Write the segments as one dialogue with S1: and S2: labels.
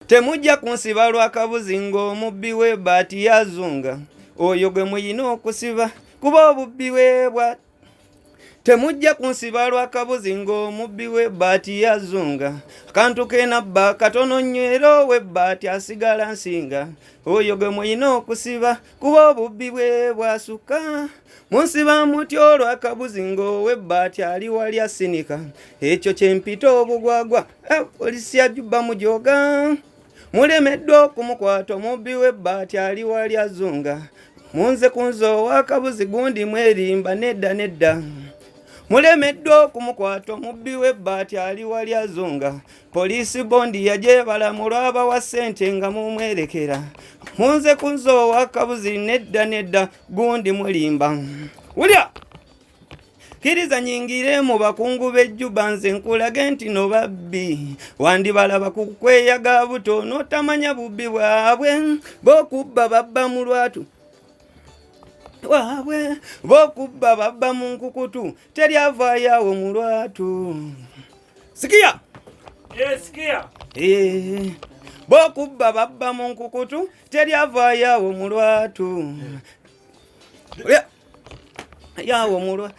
S1: Temujja kunsiba lwakabuzi ng'omubbi w'ebbaati yazunga. Oyo gwe muyina okusiba kuba obubbi bwebwa. Temujja kunsiba lwakabuzi ng'omubbi w'ebbaati yazunga. Akantu ke nabba katono nnyo era ow'ebbaati asigala nsinga. Oyo gwe muyina okusiba kuba obubbi bwebwasukka. Munsiba mutyo lwakabuzi ng'ow'ebbaati ali wali asinika. Ekyo kyempita obugwagwa polisi yajjubba mujoga. Mulemeddwa okumukwata omubbi w'ebbaati ali wali azunga. Munze kunzo wakabuzi gundi mwerimba nedda. Mulemeddwa okumukwata omubbi w'ebbaati ali wali azunga. Polisi bondi yajebala mu lw'abawa ssente nga mumwerekera. Munze kunzo wakabuzi nedda gundi mulimba. Wulya! Kiriza nyingire mu bakungu b'ejjuba nze nkulage nti no babbi. Wandibalaba ku kweyaga buto n'otamanya bubbi bwabwe. Bokubba babba mu lwatu wabwe. Bokubba babba mu nkukutu teryavaayo mu lwatu. Sikia!
S2: Sikia!
S1: Bokubba babba mu nkukutu teryavaayo mu lwatu. Yawo mu lwatu.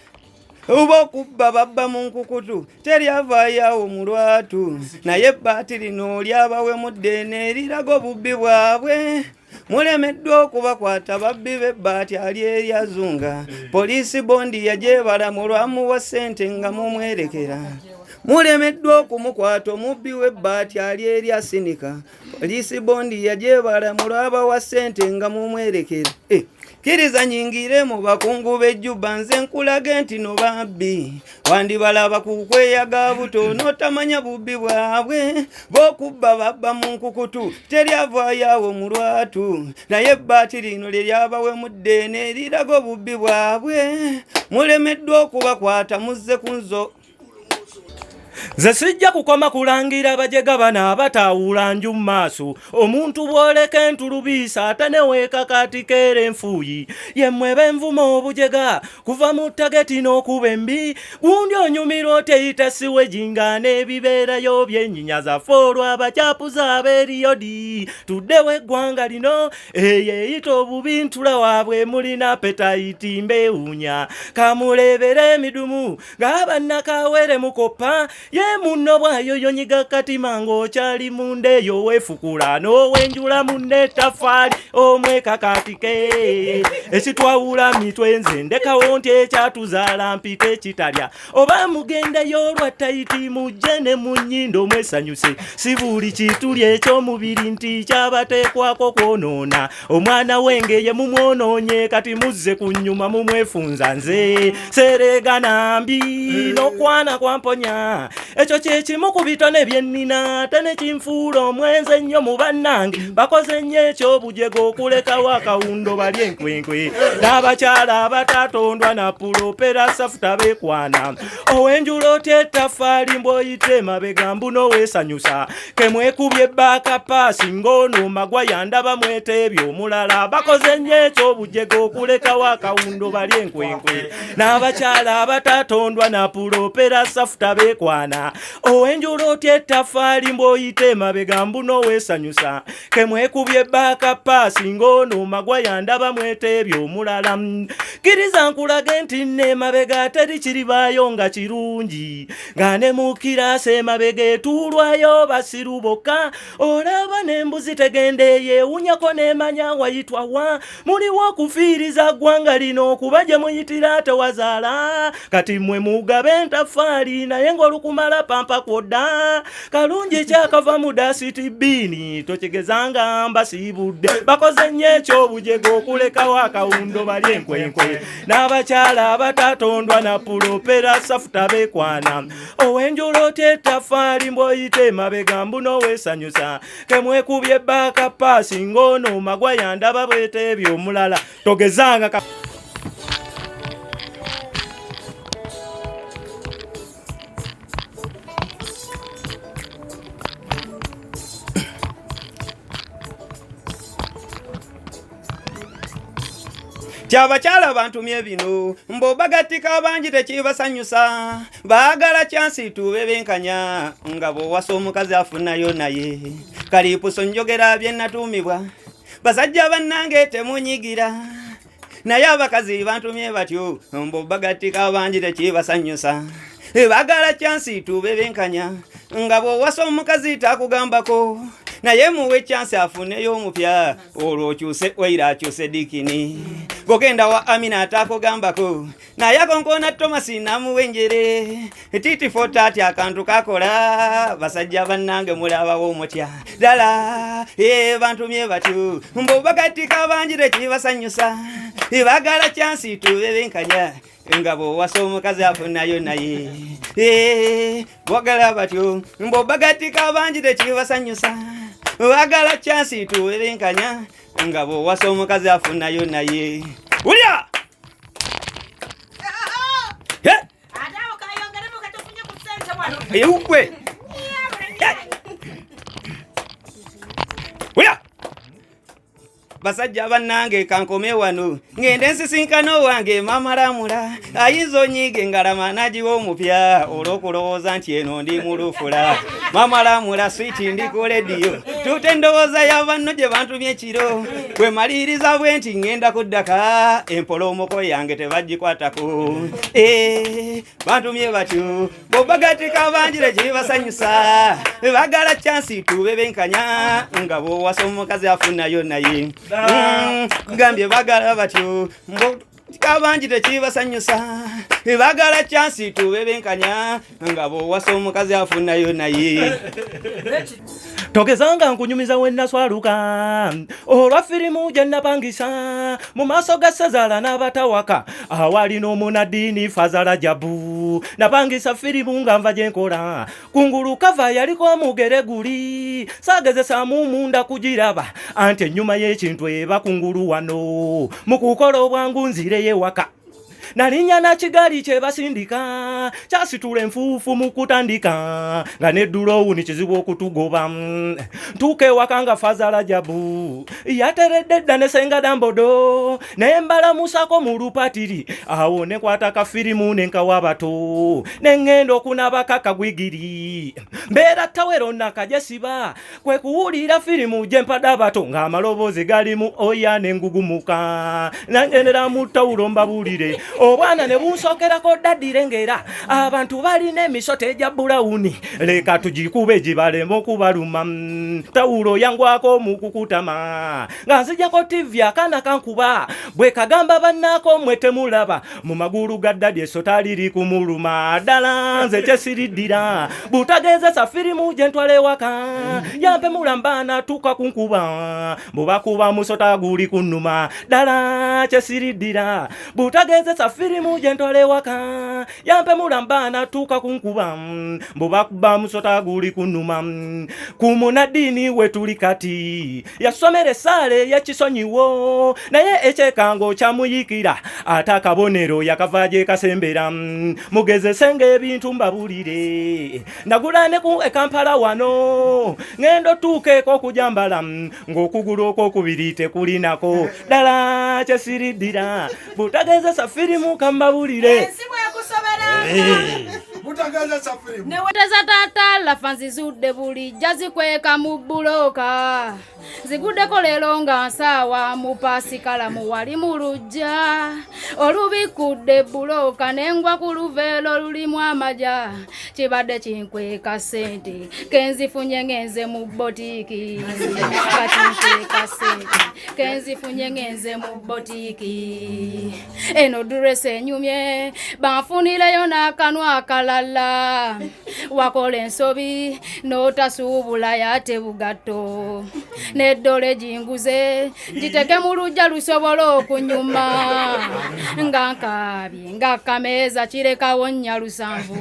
S1: Bokubba babba mu nkukutu teryavaayo mu lwatu. Naye ebbaati lino lyabawe mu ddeene eriraga obubbi bwabwe. Mulemeddwa okubakwata babbi b'ebbaati ali eryazunga. Polisi bondi yajebala mu lwamuwa ssente nga mumwerekera. Mulemeddwa okumukwata omubbi w'ebbaati ali eryasinika. Polisi bondi yajebala mu lw'abawa ssente nga mumwerekera. Kiriza nyingire mu bakungu b'ejjuba nze nkulage nti no babbi. Wandibalaba ku kweyaga buto n'otamanya bubbi bwabwe. Bokubba babba mu nkukutu teryavaayo mu lwatu. Naye ebbaati lino liryabawe mu ddeene eriraga obubbi bwabwe. Mulemeddwa okubakwata muzze kunzo.
S2: Nze sijja kukoma kulangira bajega bana abatawula nju maaso. Omuntu bwoleka entulubiisa ate ne weekakatikera enfuuyi. Yemmwe benvuma obujega kuva mu tageti n'okuba embi. Gundi onyumirwa oteyita siwejinga n'ebibeerayo byenyinya zaffe olw'abacyapuza ab'eriyodi. Tuddewo eggwanga lino eyeyita obubi ntula waabwe mulina petayiti mbeewuunya. Kamulebera emidumu ng'abannakawere mukoppa. Ye munno bwayoyo nyiga katima ng'okyali mundeeyo weefukula n'owenjula munne ttafaali omwekakatike. Ekitwawula mitwe nze ndekawo nti ekyatuzaala mpite kitalya. Oba mugendeyo olwa tayiti mujje ne mu nnyindo mwesanyuse. Si buli kituli eky'omubiri nti kyabateekwako kwonoona. Omwana wenge ye mumwonoonye kati muzze ku nnyuma mumwefunza nze. Seregana mbi n'okwana kwamponya. Ekyo kye kimu ku bitone bye nnina ate ne kinfuula omwenzi ennyo mu bannange. Bakoze nnyo eky'obujego okulekawo akawundo balye enkwenkwe. N'abakyala abatatondwa na pulopera safuta beekwana. Owenjula otya ettafaali mbw'oyita emabega mbuno weesanyusa. Ke mwekubye ebbaaka paasi ng'ono magwa yandaba mweta eby'omulala. Bakoze nnyo eky'obujego okulekawo akawundo balye enkwenkwe. N'abakyala abatatondwa na pulopera safuta beekwana. Owenjula otya ettafaali mbw'oyita emabega mbuno weesanyusa. Ke mwekubye ebbaaka paasi ng'ono magwa yandaba mweta eby'omulala. Kiriza nkulage nti n'emabega teri kiribaayo nga kirungi. Nga ne mu kiraasi emabega etuulwayo basiru bokka. Olaba n'embuzi tegenda eyeewunyako n'emanya wayitwa wa. Muliwo okufiiriza ggwanga lino okuba gye muyitira tewazaala. Kati mmwe mugabe entafaali naye ng'olukumala pampa kwodda. Kalungi kyakava mu dasiti bbiini tokigezanga mbasiibudde. Bakoze nnyo eky'obujego okulekawo akawundo balye enkwenkwe. N'abakyala abatatondwa na pulopera safuta beekwana. Owenjula otya ettafaali mbw'oyita emabega mbuno weesanyusa. Ke mwekubye ebbaaka paasi ng'ono magwa yandaba bweta eby'omulala. Togezanga
S1: Kyabakyala bantumye bino mb'obagatika abangi tekibasanyusa. Baagala kyansi tube benkanya nga bw'owasa omukazi afunayo naye. kalipuso njogera bye natuumibwa basajja bannange temunyigira naye abakazi bantumye batyo mbo bagatika bangi tekibasanyusa bagala chansi tubebenkanya nga bw'owasa omukazi takugambako naye muwe chansi afuneyo omupya olwokyuse waira akyuse dikini bogenda wa Amina atakugambako naye akonkona Tomasi namuwenjere titi fotati akantu kakola basajja bannange mulabawo omutya ddala bantumye batyo mbo bagatika bangi tekibasanyusa bagala chansi tubebenkanya nga bw'owasa omukazi afunayo naye bwagala batyo mbo bagatika bangi tekibasanyusa bagala chansi tubebenkanya nga bw'owasa omukazi afunayo naye ulya ukwe ulya basajja bannange kankome wano ngende nsisinkano wange mama Lamula ayinza onyiige ngalama nagiwa omupya olw'okulowooza nti eno ndi mulufula mama Lamula switi ndi ku lediyo tute ndowooza y'abanno gye bantumye ekiro bwe maliriza bwe nti ngenda kuddaka empolomoko yange tebagikwatako bantumye batyo bobagatika bangi tekibasanyusa bagala chansi tubebenkanya nga bw'owasa omukazi afunayo naye gambye bagala batyo kabangi tekibasanyusa bagala chansi tubebenkanya nga bw'owasa omukazi afunayo naye
S2: togezanga nkunyumiza wennaswaluka olwa firimu gye napangisa mu maaso ga Sezala n'abatawaka awali n'omunaddiini Fazala Jabu napangisa firimu nga nva gye nkola kungulu kava yaliko omugere guli saagezesaamu munda kugiraba anti ennyuma y'ekintu eba kungulu wano mu kukola obwangu nzireyo ewaka nalinnya na kigali kye basindika kyasitula enfuufu mu kutandika nga neddulowu ni kizibu okutugoba ntuuka ewaka nga Fazala Jabu yateredde dda ne senga Dambodo naye mbalamusako mu lupatiri awo ne kwata kafirimu nenkawa abato neŋŋenda okunabaka kagwigiri mbeera tawero nakajesiba kwe kuwulira firimu gye mpadde abato ng'amaloboozi galimu oya n'engugumuka nangendera mu ttawulo mbabuulire obwana ne bunsokerako ddadirengera abantu balina emisoto egya bulawuni leka tugikube gibalema okubaluma tawulo yangwako mu kukutama nga nzijako TV akaana kankuba bwe kagamba bannaako mmwe temulaba mu magulu ga ddadi essota liri kumuluma ddala nze kyesiriddira butagezesa firimu gye ntwala ewaka yampe mulamba natuuka kunkuba bubakuba musota guli kunnuma ddala kyesiriddira butagezesa firimu gye ntwala ewaka yampe mulamba natuuka kunkuba bubakuba musota guli kunnuma ku munaddiini we tuli kati yasomera essaala y'ekisonyiwo naye ekyekango kyamuyikira ate akabonero yakava gye kasembera mugezesenga ebintu mbabulire nagula ne ku Kampala wano ngendo tuukeeko okujambala ng'okugulu okwokubiri tekulinako ddala kyesiriddira butagezesa firimu kambabulire
S3: neweteza tata lafa nzizudde bulijja zikweka mu buloka ziguddeko leero nga nsaawa mu pasikala muwali mu lujja olubikudde buloka nengwa ku luveero lulimu amaja kibadde kinkweka sente kenzifunye ngenze mu botiki katinkweka sente kenzifunye ngenze mu botiki eno durese enyumye banfunireyo n'akanwa akalala wakola ensobi n'otasuubula yate bugatto n'eddole jinguze ngiteke mu lujja lusobola okunyuma nga nkaabye nga kameeza kirekawo nnya lusanvu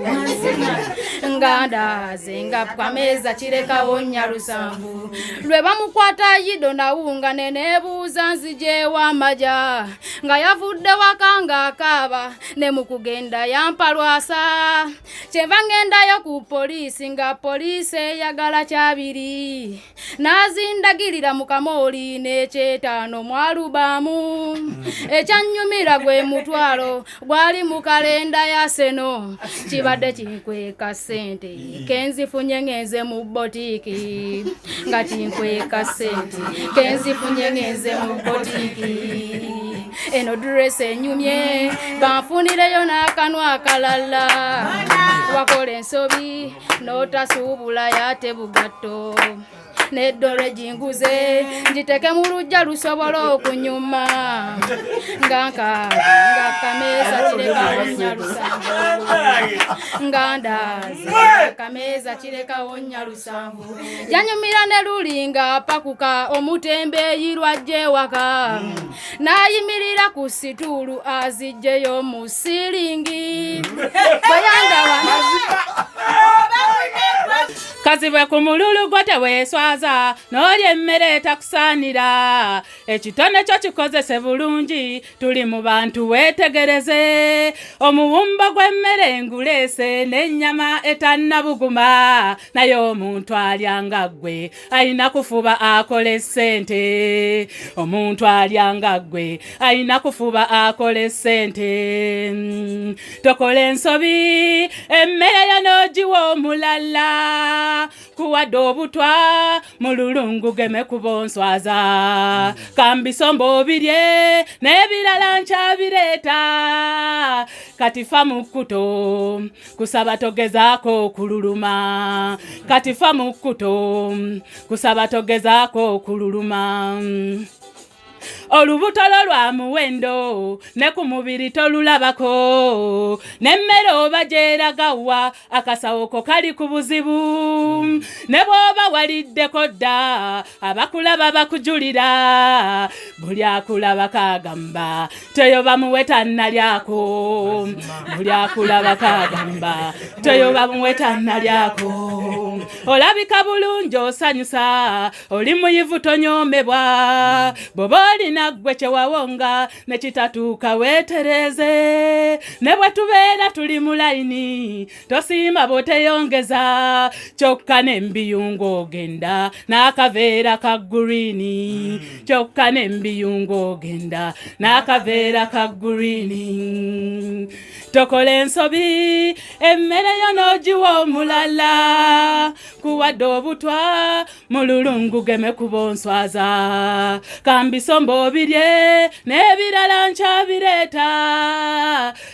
S3: nga ndaaze nga kameeza kirekawo nnya lusanvu lwe bamukwata yido nawunga neneebuuza nzijeewa amaja nga yavudde waka nga akaaba ne mu kugenda bampalwasa kyenva ngendayo ku poliisi nga poliisi eyagala kyabiri nazindagirira mu kamooli n'ekyetaano mwalubamu ekyanyumira gwe mutwalo gwali mu kalenda ya seno kibadde kinkweka sente kenzifunye ngenze mu botiki nga kinkweka sente kenzifunye ngenze mu botiki eno dress enyumye banfunireyo n'akanwa akalala wakola ensobi n'otasuubula yate bugatto neddole jinguze njiteke mu lujja lusobola okunyuma nga kameza kirekawo nnyalusanvu nga ndaze kameza kirekawo nnyalusanvu janyumira ne lulinga pakuka omutembeeyi lwajje waka nayimirira ku situulu azijjeyo mu siringi bweyandawa kazibwe ku mululu gwo teweeswaza n'olya emmere etakusaanira ekitone kyo kikozese bulungi tuli mu bantu weetegereze omuwumbo gw'emmere enguleese n'ennyama etannabuguma naye omuntu alyanga ggwe alina kufuba akola essente omuntu alyanga ggwe alina kufuba akola essente tokola ensobi emmere yo n'ogiwa omulala kuwadde obutwa mu lulungu geme kubonswaza kambisombo birye n'ebirala nkyabireeta katifa mu kkuto kusaba togezaako okululuma katifa mu kkuto kusaba togezaako okululuma olubutolo lwa muwendo ne ku mubiri tolulabako n'emmere oba gyeragawa akasawo ko kali ku buzibu ne bw'oba waliddeko dda abakulaba bakujulira buli akulaba kagamba toyoba muwe tannalyako buli akulaba kagamba toyoba muwe tannalyako olabika bulungi osanyusa oli muyivu tonyoomebwa boba olina ggwe kyewawonga ne kitatuuka weetereze ne bwe tubeera tuli mu layini tosiima bw'oteyongeza kyokka n'embiyungu ogenda n'akaveera ka gurini kyokka n'embiyungu ogenda n'akaveera ka gurini tokola ensobi emmere yo n'ogiwa omulala kuwadde obutwa mu lulungu geme kubonswaza kambisombo birye n'ebirala nkyabireeta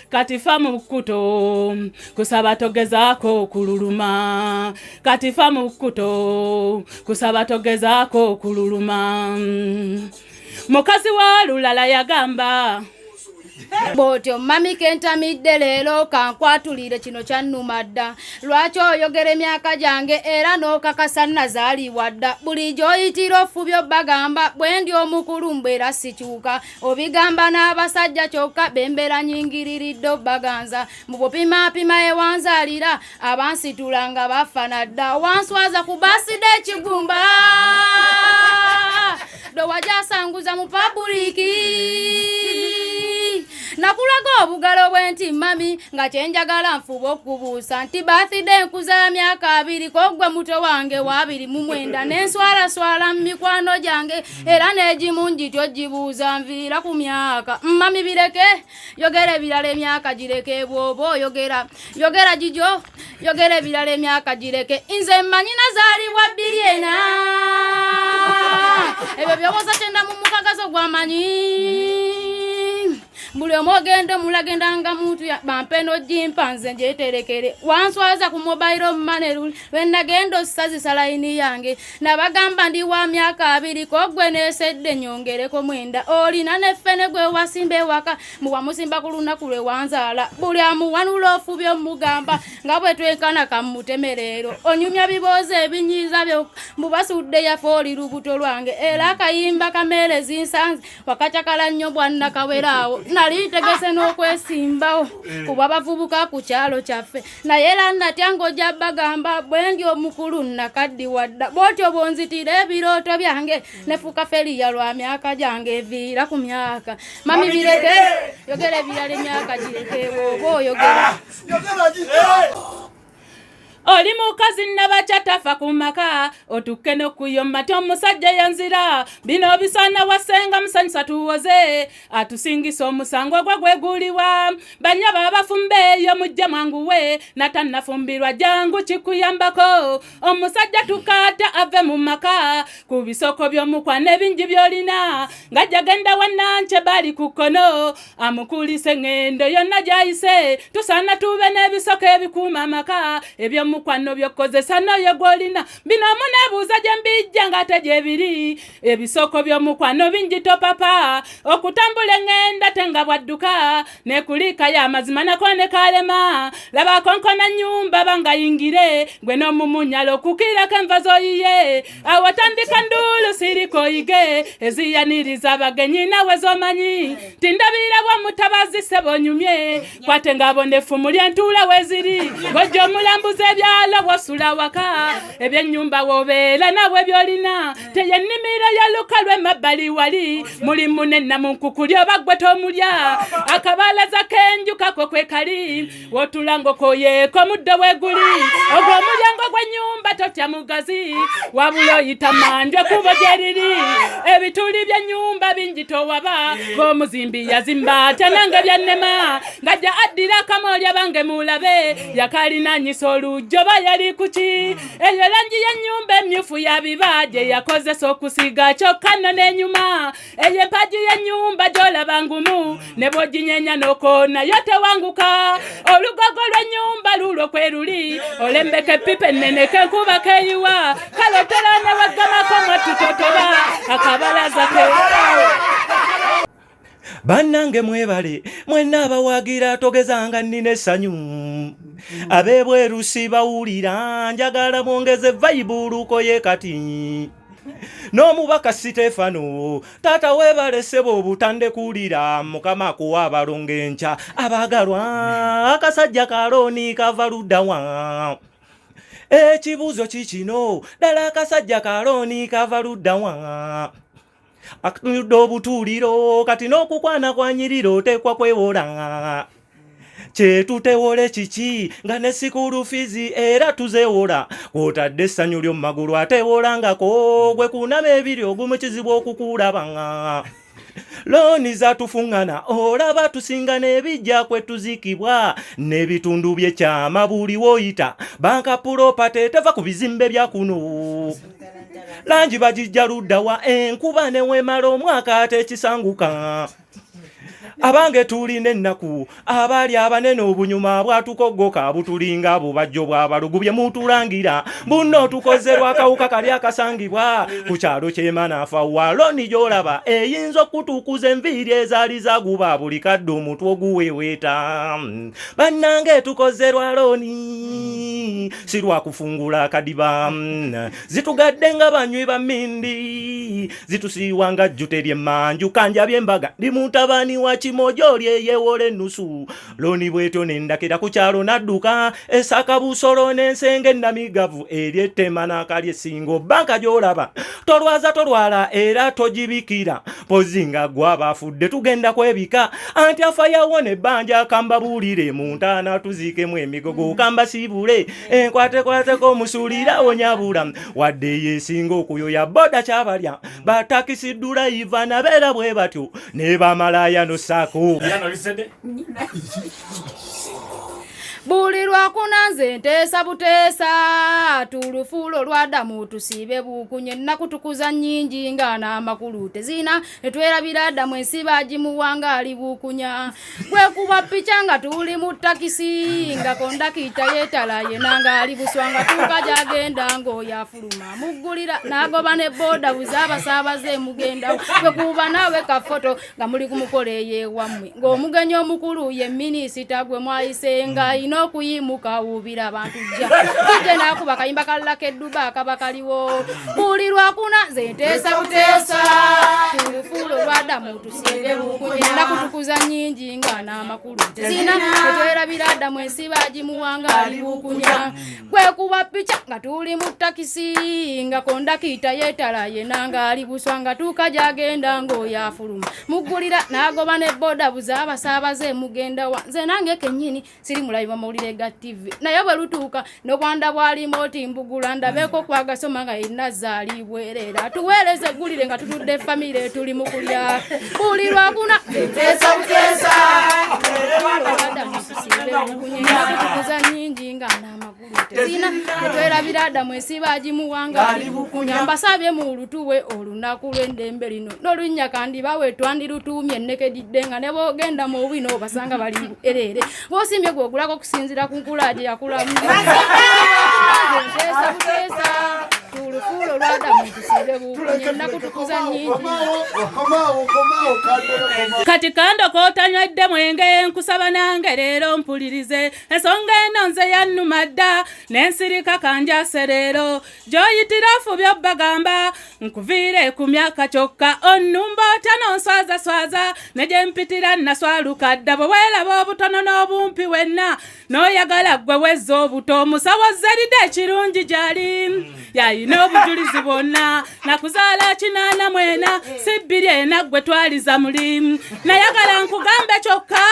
S3: katifa mu kkuto kusaba togezaako okululuma katifa mu kkuto kusaba togezaako okululuma mukazi wa lulala yagamba bw'otyo mami kentamidde leero kankwatulire kino kyannuma dda lwaki oyogera emyaka gyange era n'okakasa nazaalibwa dda buli gy'oyitira ofubye bagamba bwe ndi omukulu mbeera sikyuka obigamba n'abasajja kyokka bembeera nyingiriridde obaganza mu bupimaapima ewanzaalira abansitula nga bafana dda wanswaza ku basida ekigumba dowajaasanguza mu pabuliki nakulaga obugalo bwenti mami nga kyenjagala nfuba okubuusa nti birthday nkuza ya myaka 2 kogwe muto wange wa 29 n'enswalaswala mu mikwano gyange era n'egimu njityo gibuuza nviira ku myaka mami bireke yogera ebirala emyaka gireke bw'oba yogera gijyo yogera ebirala emyaka gireke nze mmanyi nazaalibwa 2 ebyo byoboza kyenda mu mukagazo gwamanyi buli omwogende mulagendanga muntu bampeno jimpanze njeterekere wanswaza ku mobile money lwenagenda osazisa layini yange nabagamba ndi wa myaka 2 kogwe nesedde nyongereko mwenda olina neffene gwe wasimbe waka muwa musimba ku lunaku lwe wanzaala buli amuwanula ofubye omugamba nga bwe twenkana kamutemerero onyumya biboze ebinyiza byo mubasudde yafooli lubuto lwange era akayimba kamere zinsanze wakachakala nnyo bwanna kaweraawo nali tegese n'okwesimbawo kuba bavubuka ku kyalo kyaffe naye era natya ng'ojja bagamba bwe ndi omukulu nakaddiwa dda bw'otyo bw'onzitira ebirooto byange nefuuka feriya lwa myaka gyange eviira ku myaka mami bireke yogera ebirala emyaka gireke bw'oba oyogera oli mukazi nabakyatafa ku maka otukke n'okuyomma ty omusajja yanzira bino bisaana wasenga musanyusa tuwoze atusingisa omusango gwe gweguliwa banyaba abafumba eyo mujje mwanguwe natannafumbirwa jangu kikuyambako omusajja tukaata ave mu maka ku bisoko by'omukwano ebingi by'olina ng'ajja genda wannanche bali ku kkono amukulisa eŋŋendo yonna gy'ayise tusaana tube n'ebisoko ebikuuma amaka mukwano byokozesa noyo gwolina bino munebuuza gye mbijja ng'ate gye biri ebisoko by'omukwano bingi topapa okutambula eŋŋenda tenga bwadduka nekuliika y'amazima nako ne kalema laba konkona nnyumba bangayingire gwe n'omumunyala okukirako enva z'oyiye awatandika nduulu sirikoyige eziyaniriza abagenyi nawe z'omanyi tindabira bwa mutabazi sebonyumye kwate ng'abonefu muli entuula weziri gojja omulambuza byala wasula waka ebyennyumba wobeera nawe byolina teyennimiro ya luka lw'emabbali wali mulimu nennamunkukuli oba gwe tomulya akabalaza k'enju kako kwe kali wotulanga okoyeeko muddo weguli ogwo omulyango gw'ennyumba totya mugazi wabula oyita manjwe kubo gye riri ebituli by'ennyumba bingi towaba ng'omuzimbi yazimba atya nange byannema ng'ajja addira akamoolya bange mulabe yakalinanyisa olujjo ba yali kuki eyo langi y'ennyumba emyufu ya bibaje yakozesa okusiga kyokka nno n'enyuma eyo empagi y'ennyumba gy'olaba ngumu ne bw'oginyenya n'okoona yo tewanguka olugogo lw'ennyumba lulwo kwe luli olembeka epipa ennene k'enkuba keeyiwa kale otera ne weggamako mwattutotoba akabalaza ke
S2: bannange mwebale mwenna abawagira togezanga nnina essanyu abebweru sibawulira njagala mwongeze vayibuluko ye kati n'omubaka Sitefano taata webale ssebo obutandekuwulira mukama akuwa abalongo enkya abagalwa akasajja kaloni kava luddawa ekibuuzo kikino ddala akasajja kaloni kava luddawa atunudde obutuuliro kati n'okukwana kwa nyiriro oteekwa kwewola kyetutewole kiki nga ne sikulu fizi era tuzeewola kw'otadde essanyu ly'omu magulu ateewolangako gwe kunama ebiri ogumu kizibu okukulaba looni zatufuŋŋana olaba tusinga n'ebijja kwe tuzikibwa n'ebitundu by'ekyama buli woyita banka puropate teva ku bizimbe bya kuno langi bagijja luddawa enkuba ne wemala omwaka ate ekisanguka abange tulina ennaku abaali abanene obunyuma bwatukogoka butulinga abo bajjo bw'abalugu bye mutulangira bunno tukoze lwakawuka kali akasangibwa ku kyalo ky'emanafa waloni gy'olaba eyinza okutuukuza enviiri ezaali zaguba buli kadde omutwe oguweeweeta bannange tukoze lwaloni si lwakufungula akadiba zitugadde nga banywi ba mmindi zitusiiwa nga jjute ly'emmanju kanja by'embaga ndi mutabani wa kimojo oli eyeewola ennusu loni bwetyo nendakira ku kyalo nadduka esaka busolo n'ensenge ennamigavu ery'ettema n'akali essingo banka gy'olaba tolwaza tolwala era togibikira pozi nga gwaba afudde tugenda kwebika anti afa yawona ebbanja akambabuulire mu ntaana tuziikemu emigogo kambasiibule enkwatekwateko omusuulira onyabula wadde yeesinga okuyoya boda kyabalya batakisi dulayiva nabeera bwe batyo ne bamalaya nosako
S3: buli lwakunanze nteesa buteesa tulufuulo lwadamu tusiibe bukunye ennaku tukuza nnyingi nga n'amakulu tezina netwerabira addamu ensiba agimuwanga ali bukunya gwekuba pica nga tuli mu takisi nga kondakita yeetalaye nanga ali buswa nga tuuka gyagenda ng'oyafuluma muggulira n'agoba ne booda buza abasaabaze emugendawo gwekuba naawe kafoto nga muli kumukola eyeewammwe ng'omugenyi omukulu ye minisita gwe mwayisenga n'okuyimuka wubira abantu jja kijje n'akuba kayimba kalala kedduba akaba kaliwo buli lwakuna ze nteesa buteesa tulufuulo lwadamu tusinge bukunye nakutukuza nnyingi nga n'amakulu tezina etwerabira addamu ensiba gimuwanga ali bukunya kwekuba pica nga tuli mu takisi nga kondakita yeetala yena nga ali buswa nga tuuka gyagenda ng'oyafuluma muggulira n'agoba ne boda buza abasaabaze mugenda wa nze nange kennyini siri mulayiva mawulire ga TV naye bwe lutuuka n'obwanda bwalimu oti mbugula ndabeeko kwagasoma nga yenna zaali bwereere tuweereze eggulire nga tutudde famire tuli mu kulya buli lwakuna teesa buteesa tukuza nnyingi nga n'amagulu tezina etwerabira addamu ensiba gimuwanga ali bukunya mbasabye mu lutuwe olunaku lw'endembe lino n'olunnya kandi bawe twandirutuumye ennekedidde nga ne boogenda mu bwino obasanga bali bwereere bw'osimbye gw'ogulako okusinziira ku nkula gye yakulamu nteesa buteesa tulufuulo lwadamu tusinge bukunye nakutukuza nnyingi
S4: kati kando kootanywedde mwenge nkusaba nange leero mpulirize ensonga eno nze yannuma dda n'ensirika kanjase leero gy'oyitira fubye obbagamba nkuviire ku myaka kyokka onnumba otya n'onswazaswaza ne gye mpitira naswaluka dda bwe weeraba obutono n'obumpi wenna n'oyagala ggwe wezza obuto omusawo zeride ekirungi gy'ali yayina obujulizi bwonna nakuzaala kinaana mwena si bbiri ena ggwe twaliza muli nayagala nkugambe kyokka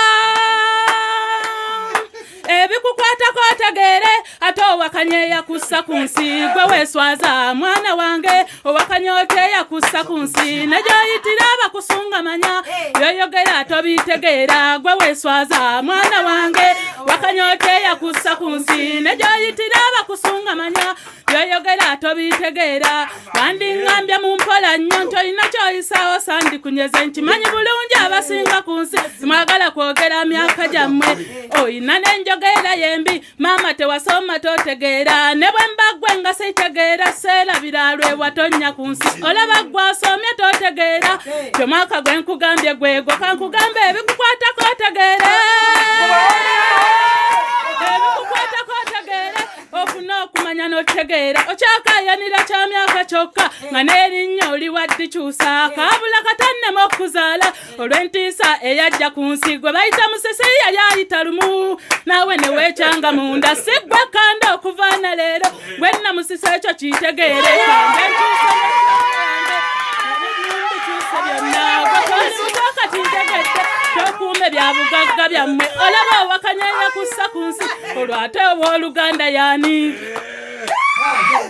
S4: ebikukwatako otegeere ate owakanya eyakussa ku nsi gwe weeswaza mwana wange owakanya ote eyakussa ku nsi ne gy'oyitira abakusunga manya byoyogera tobitegeera gwe weeswaza mwana wange wakanya ote eyakussa ku nsi ne gy'oyitira abakusunga manya byoyogera tobitegeera wandiŋŋambye mu mpola nnyo ntolina kyoyisaawo sandikunyeze nkimanyi bulungi abasinga ku nsi simwagala kwogera myaka gyammwe oyina n'enjogera yembi maama tewasoma totegeera ne bwe mbaggwe nga sitegeera seerabira lwe watonnya ku nsi olaba ggwe asomye totegeera kyomwaka gwe nkugambye gwegwo kankugambe ebikukwatako otegeere ebikukwatako otegeere ofuna okumanya n'otegeera okyakayanira kya myaka kyokka nga n'erinnya oli waddikyusa kaabula katannemu okuzaala olw'entiisa eyajja ku nsi gwe bayita musisi yali ayita lumu naawe ne weekyanga munda si ggwe kanda okuva na leero gwe namusisi ekyo kitegeere kanda enkyusa tokuume bya bugagga byammwe olaba owakanya eyakussa ku nsi olwate obw'oluganda yaani